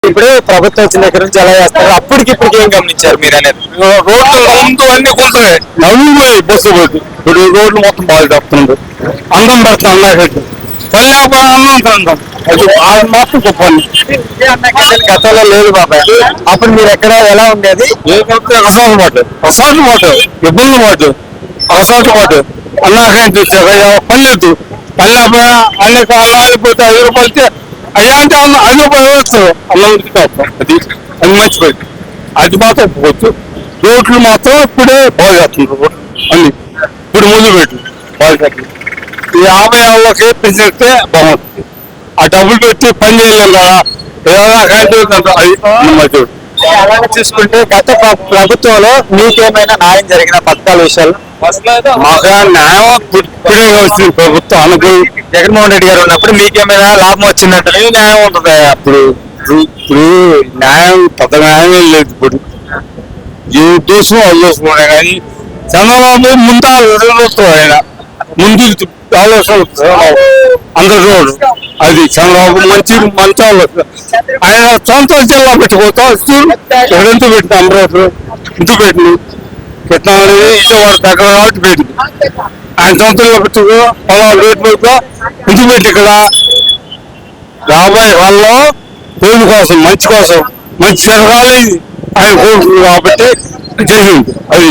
ఇప్పుడు ప్రభుత్వం వచ్చిన దగ్గర నుంచి ఎలా చేస్తారు, అప్పటికి ఇప్పటికి ఏం గమనించారు మీరు అనేది? రోడ్లు ముందు అన్ని కొంటున్నాయి, నవ్వుపోయి బస్సు పోయి ఇప్పుడు రోడ్లు మొత్తం బాగా చెప్తుంది. అందం పెడతా అన్నట్టు పని అన్నం అది మాత్రం గొప్ప. గతంలో లేదు బాబాయ్, అప్పుడు మీరు ఎక్కడ ఎలా ఉండేది? రసాలు మాట ఇబ్బంది మాట రసాటు మాట అన్నాకంటే పల్లెద్దు పల్లె అన్ని కాలిపోతే 5 రూపాయలకి అయ్యా అంటే 5 రూపాయలు వస్తారు అన్నం తప్ప. అది అది మంచిపోయింది, అది మాత్రం పోవచ్చు. రోడ్లు మాత్రం ఇప్పుడే బాగా చేస్తున్నారు అన్ని, ఇప్పుడు ముందు పెట్టి బాగా చేస్తున్నారు. ఈ 50 ఏళ్ళకి పెంచితే బాగుంటుంది. ఆ డబ్బులు పెట్టి పని చేయలేం కదా, అది మంచి. అలాగే చూసుకుంటే గత ప్రభుత్వంలో మీకేమైనా న్యాయం జరిగిన పథకాల విషయాల్లో? మాకు న్యాయం ఇప్పుడే వచ్చింది ప్రభుత్వం అనుభవం. జగన్మోహన్ రెడ్డి గారు ఉన్నప్పుడు మీకేమైనా లాభం వచ్చిందంటే? ఏ న్యాయం ఉంటుంది అప్పుడు? ఇప్పుడు న్యాయం పెద్ద న్యాయం లేదు ఇప్పుడు. ఏ దోషం ఆలోచన కానీ చంద్రబాబు ముందు ఆలోచన, ఆయన ముందు ఆలోచన అందరు అది చంద్రబాబు మంచి మంచి ఆలోచన. ఆయన సొంత జిల్లా పెట్టుకోతా ఎంత పెట్టిన అమరావతి ఇంత పెట్టింది పెట్టినా అనేది విజయవాడ దగ్గర కాబట్టి పెట్టింది. ఆయన సొంతంలో పెట్టుకో పొలాలు రేటు పెట్టుకో ఇంత పెట్టి ఇక్కడ రాబోయే వాళ్ళలో పేరు కోసం మంచి జరగాలి ఆయన కోరుకుంది కాబట్టి జరిగింది అది.